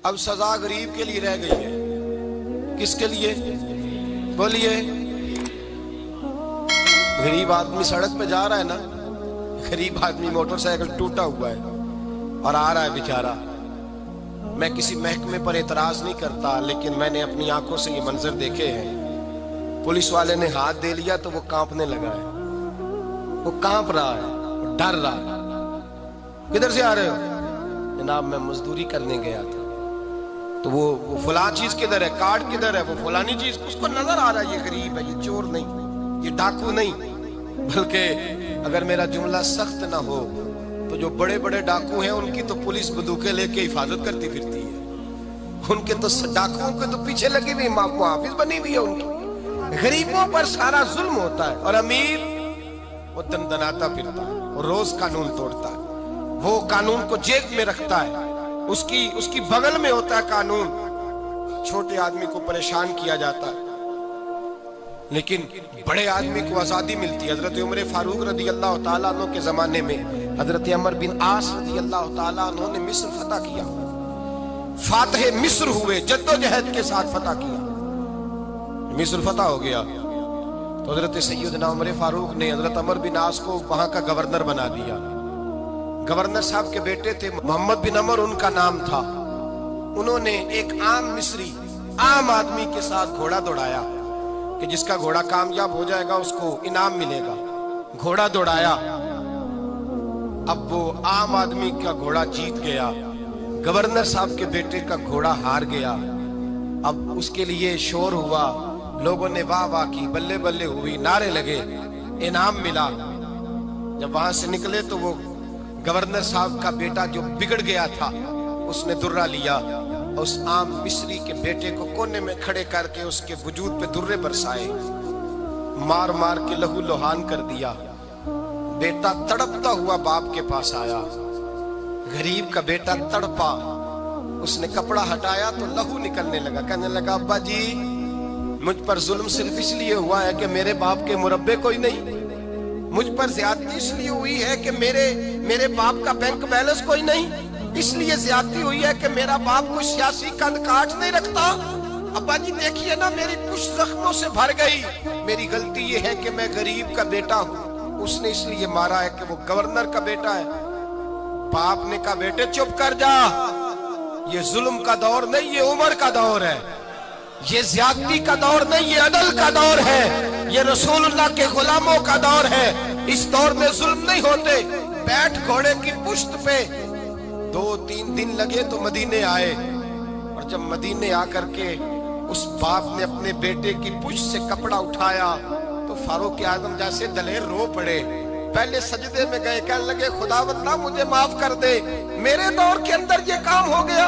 اب سزا غریب کے لیے رہ گئی ہے. کس کے لیے بولیے؟ غریب آدمی سڑک پہ جا رہا ہے نا، غریب آدمی موٹر سائیکل ٹوٹا ہوا ہے اور آ رہا ہے بیچارہ. میں کسی محکمے پر اعتراض نہیں کرتا، لیکن میں نے اپنی آنکھوں سے یہ منظر دیکھے ہیں. پولیس والے نے ہاتھ دے لیا تو وہ کانپنے لگا ہے، وہ کانپ رہا ہے، وہ ڈر رہا ہے. کدھر سے آ رہے ہو؟ جناب میں مزدوری کرنے گیا تھا. تو وہ فلاں چیز کدھر ہے، کارڈ کدھر ہے، وہ فلانی چیز. اس کو نظر آ رہا ہے یہ غریب ہے، یہ چور نہیں، یہ ڈاکو نہیں. بلکہ اگر میرا جملہ سخت نہ ہو تو جو بڑے بڑے ڈاکو ہیں ان کی تو پولیس بندوقیں لے کے حفاظت کرتی پھرتی ہے. ان کے تو ڈاکوؤں کے تو پیچھے لگی ہوئی محافظ بنی ہوئی ہے ان کی. غریبوں پر سارا ظلم ہوتا ہے، اور امیر وہ دندناتا پھرتا ہے، وہ روز قانون توڑتا ہے، وہ قانون کو جیب میں رکھتا ہے، اس کی بغل میں ہوتا ہے قانون. چھوٹے آدمی کو پریشان کیا جاتا ہے، لیکن بڑے آدمی کو آزادی ملتی ہے. حضرت عمر فاروق رضی اللہ تعالیٰ عنہ کے زمانے میں حضرت عمر بن عاص رضی اللہ تعالیٰ عنہ نے مصر فتح کیا، فاتح مصر ہوئے، جدوجہد کے ساتھ فتح کیا. مصر فتح ہو گیا تو حضرت سیدنا عمر فاروق نے حضرت عمر بن عاص کو وہاں کا گورنر بنا دیا. گورنر صاحب کے بیٹے تھے، محمد بن عمر ان کا نام تھا. انہوں نے ایک عام مصری، عام آدمی کے ساتھ گھوڑا دوڑایا کہ جس کا گھوڑا کامیاب ہو جائے گا اس کو انعام ملے گا. گھوڑا دوڑایا، اب وہ عام آدمی کا گھوڑا جیت گیا، گورنر صاحب کے بیٹے کا گھوڑا ہار گیا. اب اس کے لیے شور ہوا، لوگوں نے واہ واہ کی، بلے بلے ہوئی، نعرے لگے، انعام ملا. جب وہاں سے نکلے تو وہ گورنر صاحب کا بیٹا جو بگڑ گیا تھا اس نے درہ لیا، اس عام مصری کے بیٹے کو کونے میں کھڑے کر کے اس کے وجود پہ درے برسائے، مار مار کے لہو لہان کر دیا. بیٹا تڑپتا ہوا باپ کے پاس آیا، غریب کا بیٹا تڑپا. اس نے کپڑا ہٹایا تو لہو نکلنے لگا. کہنے لگا ابا جی مجھ پر ظلم صرف اس لیے ہوا ہے کہ میرے باپ کے مربے کوئی نہیں. مجھ پر زیادتی اس لیے ہوئی ہے کہ میرے باپ کا بینک بیلنس کوئی نہیں. اس لیے زیادتی ہوئی ہے کہ میرا باپ کوئی سیاسی کند کاٹ نہیں رکھتا. ابا جی دیکھیے نا میری پشت زخموں سے بھر گئی. میری غلطی یہ ہے کہ میں غریب کا بیٹا ہوں. اس نے اس لیے مارا ہے کہ وہ گورنر کا بیٹا ہے. باپ نے کہا بیٹے چپ کر جا، یہ ظلم کا دور نہیں، یہ عمر کا دور ہے. یہ زیادتی کا دور نہیں، یہ عدل کا دور ہے. یہ رسول اللہ کے غلاموں کا دور ہے. اس دور میں ظلم نہیں ہوتے. بیٹھ گھوڑے کی پشت پہ. 2-3 دن لگے تو مدینے آئے، اور جب مدینے آ کر کے اس باپ نے اپنے بیٹے کی پشت سے کپڑا اٹھایا تو فاروق اعظم جیسے دلیر رو پڑے. پہلے سجدے میں گئے، کہنے لگے خداوندہ مجھے معاف کر دے، میرے دور کے اندر یہ کام ہو گیا.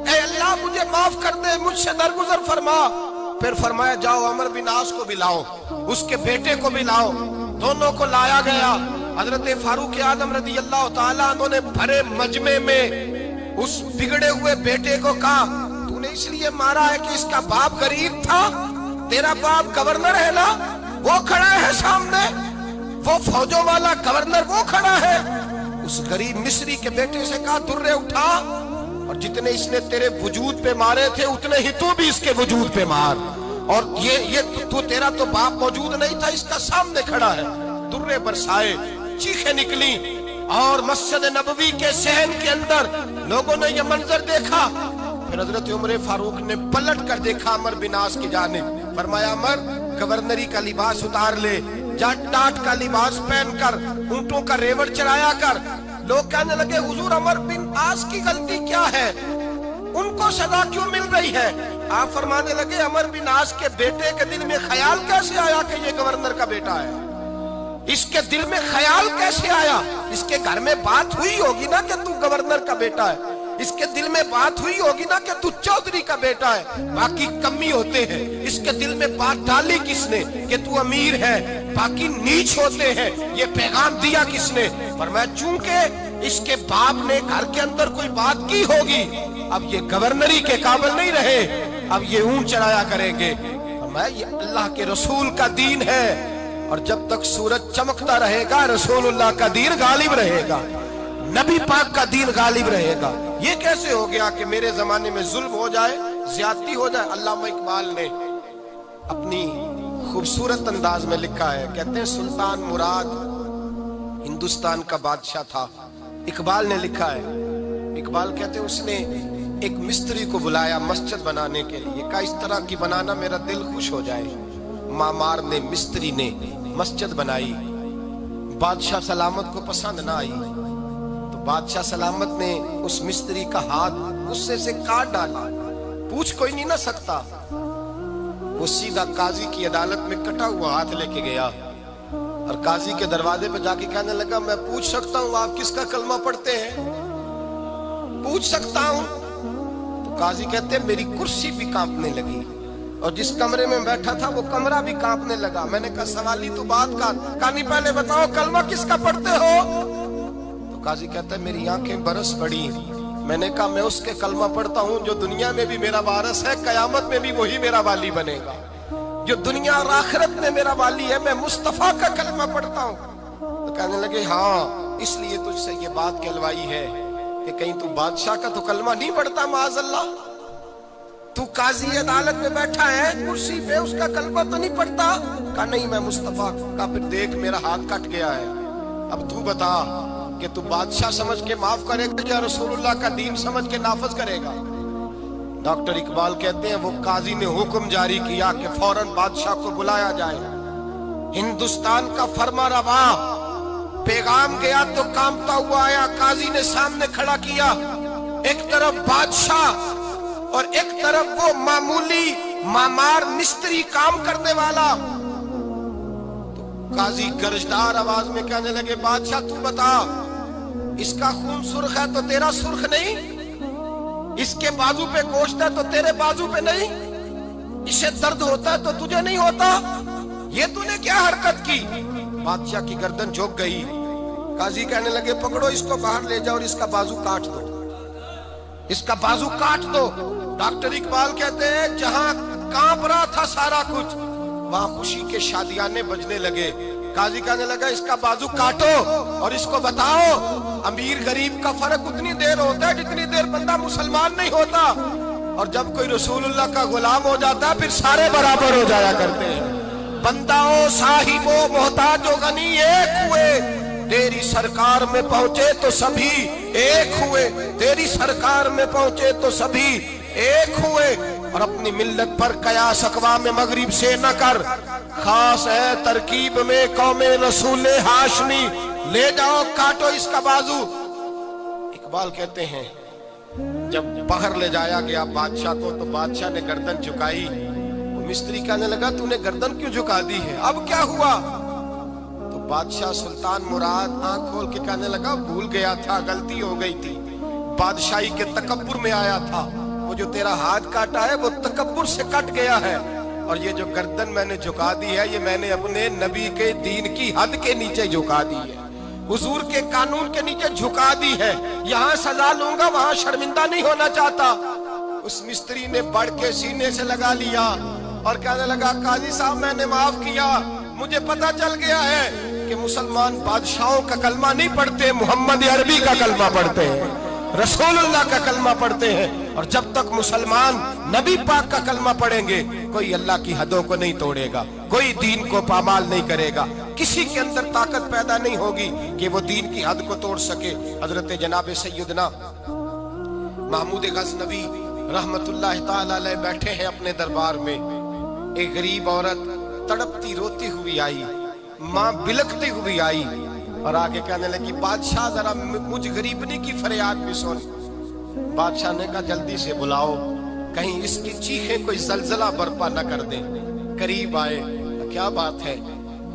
اے اللہ مجھے معاف کر دے، مجھ سے درگزر فرما. پھر فرمایا جاؤ عمر بن عاص کو بھی لاؤ، اس کے بیٹے کو بھی لاؤ. دونوں کو لایا گیا. حضرت فاروق اعظم رضی اللہ تعالیٰ عنہ نے بھرے مجمع میں اس بگڑے ہوئے بیٹے کو کہا تو نے اس لیے مارا ہے کہ اس کا باپ غریب تھا، تیرا باپ گورنر ہے نا، وہ کھڑا ہے سامنے، وہ فوجوں والا گورنر وہ کھڑا ہے. اس غریب مصری کے بیٹے سے کہا درے اٹھا، اور جتنے اس نے تیرے وجود پہ مارے تھے اتنے ہی تو بھی اس کے وجود پہ مار. اور یہ تو تیرا تو باپ موجود نہیں تھا، اس کا سامنے کھڑا ہے. درے برسائے، چیخیں نکلی، اور مسجد نبوی کے صحن کے اندر لوگوں نے یہ منظر دیکھا. پھر حضرت عمر فاروق نے پلٹ کر دیکھا عمر بن عاص کی جانب. فرمایا عمر گورنری کا لباس اتار لے، جا ٹاٹ کا لباس پہن کر اونٹوں کا ریوڑ چرایا کر. لوگ کہنے لگے حضور عمر بن عاص کی غلطی کیا ہے، ان کو سزا کیوں مل رہی ہے؟ آپ فرمانے لگے عمر بن عاص کے بیٹے کے دل میں خیال کیسے آیا کہ یہ گورنر کا بیٹا ہے؟ اس کے دل میں خیال کیسے آیا؟ اس کے گھر میں بات ہوئی ہوگی نا کہ تو گورنر کا بیٹا ہے. اس کے دل میں بات ہوئی ہوگی نا کہ تو چودھری کا بیٹا ہے. باقی کمی ہوتے ہیں، اس کے دل میں بات ڈالی کس نے کہ تو امیر ہے؟ باقی نیچ ہوتے ہیں، یہ پیغام دیا کس نے؟ فرمایا چونکہ اس کے باپ نے گھر کے اندر کوئی بات کی ہوگی، اب یہ گورنری کے قابل نہیں رہے، اب یہ اونٹ چڑھایا کریں گے. فرمایا یہ اللہ کے رسول کا دین ہے، اور جب تک سورج چمکتا رہے گا رسول اللہ کا دین غالب رہے گا، نبی پاک کا دین غالب رہے گا. یہ کیسے ہو گیا کہ میرے زمانے میں ظلم ہو جائے، زیادتی ہو جائے؟ علامہ اقبال نے اپنی خوبصورت انداز میں لکھا ہے، کہتے ہیں سلطان مراد ہندوستان کا بادشاہ تھا۔ اقبال نے لکھا ہے، اقبال کہتے ہیں اس نے ایک مستری کو بلایا مسجد بنانے کے لیے، کہا اس طرح کی بنانا میرا دل خوش ہو جائے۔ معمار نے، مستری نے مسجد بنائی، بادشاہ سلامت کو پسند نہ آئی تو بادشاہ سلامت نے اس مستری کا ہاتھ غصے سے کاٹ ڈالا، پوچھ کوئی نہیں نہ سکتا۔ وہ سیدھا قاضی کی عدالت میں کٹا ہوا ہاتھ لے کے گیا اور قاضی کے دروازے پہ جا کے کہنے لگا میں پوچھ سکتا ہوں آپ کس کا کلمہ پڑھتے ہیں؟ پوچھ سکتا ہوں؟ تو قاضی کہتے ہیں میری کرسی بھی کانپنے لگی اور جس کمرے میں بیٹھا تھا وہ کمرہ بھی کانپنے لگا۔ میں نے کہا سوالی تو بات کا، کہانی پہلے بتاؤ کلمہ کس کا پڑھتے ہو؟ تو قاضی کہتا ہے میری آنکھیں برس پڑی۔ میں نے کہا میں اس کے کلمہ پڑھتا ہوں جو دنیا میں بھی میرا وارث ہے، قیامت میں بھی وہی میرا والی بنے گا۔ جو دنیا اور آخرت میں میرا والی ہے، میں مصطفیٰ کا کلمہ پڑھتا ہوں۔ تو کہنے لگے ہاں اس لیے تجھ سے یہ بات کہلوائی ہے کہ کہیں تو بادشاہ کا تو کلمہ نہیں پڑھتا، معاذ اللہ، تو قاضی عدالت میں بیٹھا ہے کرسی پہ، اس کا کلمہ تو نہیں پڑھتا؟ کہا نہیں میں مصطفیٰ کا۔ پھر دیکھ میرا ہاتھ کٹ گیا ہے، اب تو بتا کہ تو بادشاہ سمجھ کے معاف کرے گا یا رسول اللہ کا دین سمجھ کے نافذ کرے گا؟ ڈاکٹر اقبال کہتے ہیں وہ قاضی نے حکم جاری کیا کہ فوراً بادشاہ کو بلایا جائے۔ ہندوستان کا فرما روا پیغام گیا تو کانپتا ہوا آیا، قاضی نے سامنے کھڑا کیا، ایک طرف بادشاہ اور ایک طرف وہ معمولی معمار مستری کام کرنے والا۔ تو قاضی گرجدار آواز میں کہنے لگے بادشاہ تو بتا اس کا خون سرخ ہے تو تیرا سرخ نہیں؟ اس کے بازو پہ گوشت ہے تو تیرے بازو پہ نہیں؟ اسے درد ہوتا ہے تو تجھے نہیں ہوتا؟ یہ تو نے کیا حرکت کی؟ بادشاہ کی گردن جھک گئی۔ قاضی کہنے لگے پکڑو اس کو باہر لے جاؤ اور اس کا بازو کاٹ دو، اس کا بازو کاٹ دو۔ ڈاکٹر اقبال کہتے ہیں جہاں کانپ رہا تھا سارا کچھ وہاں خوشی کے شادیانے بجنے لگے۔ قاضی کہنے لگا اس کا بازو کاٹو اور اس کو بتاؤ امیر غریب کا فرق اتنی دیر ہوتا ہے جتنی دیر بندہ مسلمان نہیں ہوتا، اور جب کوئی رسول اللہ کا غلام ہو جاتا ہے پھر سارے برابر ہو جایا کرتے ہیں۔ بنداؤ صاحب و محتاج و غنی ایک ہوئے، تیری سرکار میں پہنچے تو سبھی ایک ہوئے، تیری سرکار میں پہنچے تو سبھی ایک ہوئے۔ اور اپنی ملت پر قیاس اقوام مغرب سے نہ کر، خاص ہے ترکیب میں قوم رسول ہاشمی، لے جاؤ کاٹو اس کا بازو۔ اقبال کہتے ہیں جب باہر لے جایا گیا بادشاہ کو تو بادشاہ نے گردن جھکائی۔ وہ مستری کہنے لگا تو نے گردن کیوں جھکا دی ہے، اب کیا ہوا؟ تو بادشاہ سلطان مراد آنکھ کھول کے کہنے لگا بھول گیا تھا، غلطی ہو گئی تھی، بادشاہی کے تکبر میں آیا تھا، وہ جو تیرا ہاتھ کاٹا ہے وہ تکبر سے کٹ گیا ہے، اور یہ جو گردن میں نے جھکا دی ہے یہ میں نے اپنے نبی کے دین کی حد کے نیچے جھکا دی ہے، حضور کے قانون کے نیچے جھکا دی ہے، یہاں سزا لوں گا وہاں شرمندہ نہیں ہونا چاہتا۔ اس مستری نے بڑھ کے سینے سے لگا لیا اور کہنے لگا قاضی صاحب میں نے معاف کیا، مجھے پتا چل گیا ہے کہ مسلمان بادشاہوں کا کلمہ نہیں پڑھتے، محمد عربی کا کلمہ پڑھتے ہیں، رسول اللہ کا کلمہ پڑھتے ہیں، اور جب تک مسلمان نبی پاک کا کلمہ پڑھیں گے کوئی اللہ کی حدوں کو نہیں توڑے گا، کوئی دین کو پامال نہیں کرے گا، کسی کے اندر طاقت پیدا نہیں ہوگی کہ وہ دین کی حد کو توڑ سکے۔ حضرت جناب سیدنا محمود غزنوی رحمت اللہ تعالی علیہ بیٹھے ہیں اپنے دربار میں، ایک غریب عورت تڑپتی روتی ہوئی آئی، ماں بلکتی ہوئی آئی اور آگے کہنے لگی بادشاہ ذرا مجھ غریبنی کی فریاد بھی سن۔ بادشاہ نے کہا جلدی سے بلاؤ، کہیں اس کی چیخیں کوئی زلزلہ برپا نہ کر دیں۔ قریب آئے، کیا بات ہے؟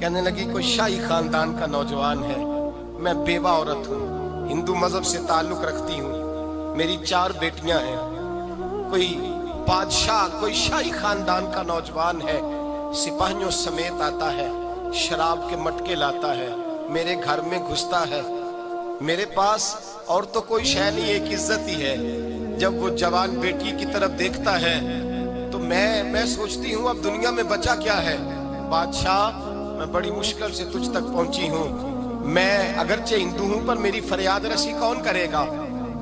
کہنے لگی کوئی شاہی خاندان کا نوجوان ہے، میں بیوہ عورت ہوں، ہندو مذہب سے تعلق رکھتی ہوں، میری 4 بیٹیاں ہیں، کوئی بادشاہ کوئی شاہی خاندان کا نوجوان ہے، سپاہیوں سمیت آتا ہے، شراب کے مٹکے لاتا ہے، میرے گھر میں گھستا ہے، میرے پاس اور تو کوئی شے نہیں، ایک عزت ہی ہے۔ جب وہ جوان بیٹی کی طرف دیکھتا ہے تو میں سوچتی ہوں اب دنیا میں بچا کیا ہے۔ بادشاہ میں بڑی مشکل سے تجھ تک پہنچی ہوں، میں اگرچہ ہندو ہوں پر میری فریاد رسی کون کرے گا؟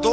2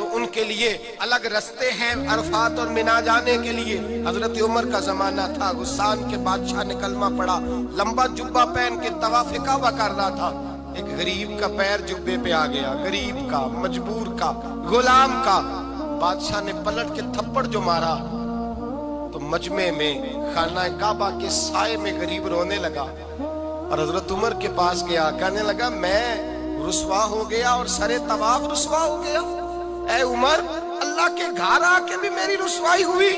تو ان کے لیے الگ رستے ہیں عرفات اور منا جانے کے لیے۔ حضرت عمر کا زمانہ تھا، غسان کے بادشاہ نے کلمہ پڑھا، لمبا جبہ پہن کے طواف کعبہ کر رہا تھا، ایک غریب کا پیر جبے پہ آ گیا، غریب کا، مجبور کا، غلام کا۔ بادشاہ نے پلٹ کے تھپڑ جو مارا تو مجمع میں خانہ کعبہ کے سائے میں غریب رونے لگا، اور حضرت عمر کے پاس گیا، کہنے لگا میں رسوا ہو گیا اور سرے طواف رسوا ہو گیا، اے عمر اللہ کے گھر آ کے بھی میری رسوائی ہوئی۔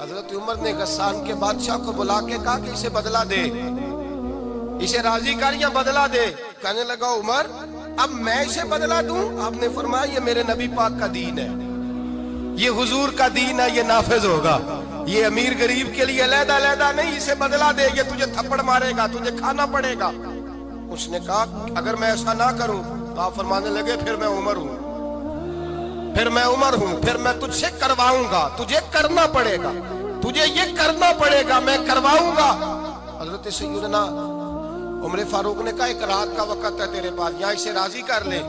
حضرت عمر نے غسان کے بادشاہ کو بلا کے کہا کہ اسے بدلہ دے، اسے راضی کر یا بدلہ دے۔ کہنے لگا عمر اب میں اسے بدلہ دوں؟ آپ نے فرمایا یہ میرے نبی پاک کا دین ہے، یہ حضور کا دین ہے، یہ نافذ ہوگا، یہ امیر غریب کے لیے علیحدہ علیحدہ نہیں، اسے بدلہ دے، یہ تجھے تھپڑ مارے گا، تجھے کھانا پڑے گا۔ اس نے کہا اگر میں ایسا نہ کروں تو آپ فرمانے لگے پھر میں عمر ہوں، پھر میں عمر ہوں، پھر میں تجھ سے کرواؤں گا، تجھے کرنا پڑے گا، تجھے یہ کرنا پڑے گا، میں کرواؤں گا۔ حضرت سیدنا عمر فاروق نے کہا ایک رات کا وقت ہے تیرے پاس، یا اسے راضی کر لے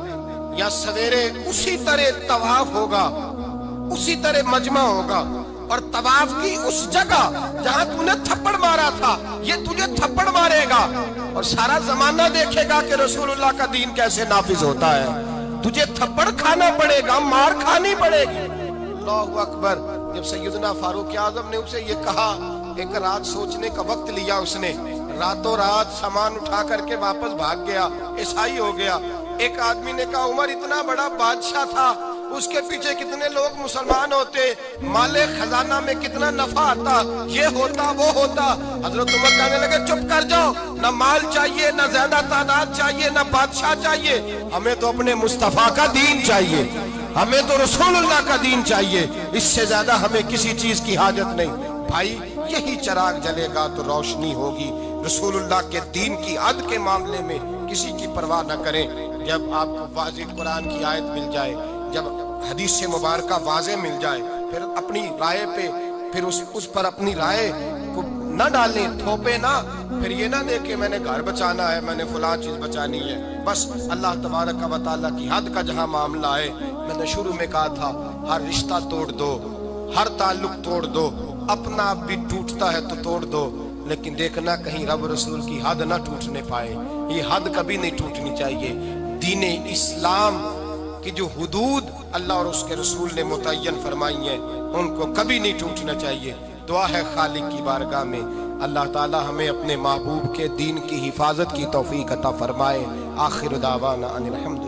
یا سویرے اسی طرح طواف ہوگا، اسی طرح مجمع ہوگا، اور طواف کی اس جگہ جہاں تو نے تھپڑ مارا تھا یہ تجھے تھپڑ مارے گا، اور سارا زمانہ دیکھے گا کہ رسول اللہ کا دین کیسے نافذ ہوتا ہے، تجھے تھپڑ کھانا پڑے گا، مار کھانی پڑے گی۔ اللہ اکبر۔ جب سیدنا فاروق اعظم نے اسے یہ کہا، ایک رات سوچنے کا وقت لیا، اس نے راتوں رات سامان اٹھا کر کے واپس بھاگ گیا، عیسائی ہو گیا۔ ایک آدمی نے کہا عمر اتنا بڑا بادشاہ تھا، اس کے پیچھے کتنے لوگ مسلمان ہوتے، مال خزانہ میں کتنا نفع آتا، یہ ہوتا وہ ہوتا۔ حضرت عمر کہنے لگے چپ کر جاؤ، نہ مال چاہیے، نہ زیادہ تعداد چاہیے، نہ بادشاہ چاہیے، ہمیں تو اپنے مصطفیٰ کا دین چاہیے، ہمیں تو رسول اللہ کا دین چاہیے، اس سے زیادہ ہمیں کسی چیز کی حاجت نہیں۔ بھائی یہی چراغ جلے گا تو روشنی ہوگی۔ رسول اللہ کے دین کی حد کے معاملے میں کسی کی پرواہ نہ کریں۔ جب آپ کو واضح قرآن کی آیت مل جائے، جب حدیث مبارکہ واضح مل جائے، پھر اپنی رائے پہ پھر اس پر اپنی رائے کو نہ ڈالیں، تھوپے نہ، پھر یہ نہ دے کہ میں نے گھر بچانا ہے، میں نے فلاں چیز بچانی ہے۔ بس اللہ تبارک و تعالیٰ کی حد کا جہاں معاملہ ہے، میں نے شروع میں کہا تھا ہر رشتہ توڑ دو، ہر تعلق توڑ دو، اپنا آپ بھی ٹوٹتا ہے تو توڑ دو، لیکن دیکھنا کہیں رب رسول کی حد نہ ٹوٹنے پائے، یہ حد کبھی نہیں ٹوٹنی چاہیے۔ دین اسلام کی جو حدود اللہ اور اس کے رسول نے متعین فرمائی ہیں ان کو کبھی نہیں ٹوٹنا چاہیے۔ دعا ہے خالق کی بارگاہ میں اللہ تعالی ہمیں اپنے محبوب کے دین کی حفاظت کی توفیق عطا فرمائے۔ آخر دعوانا ان الحمد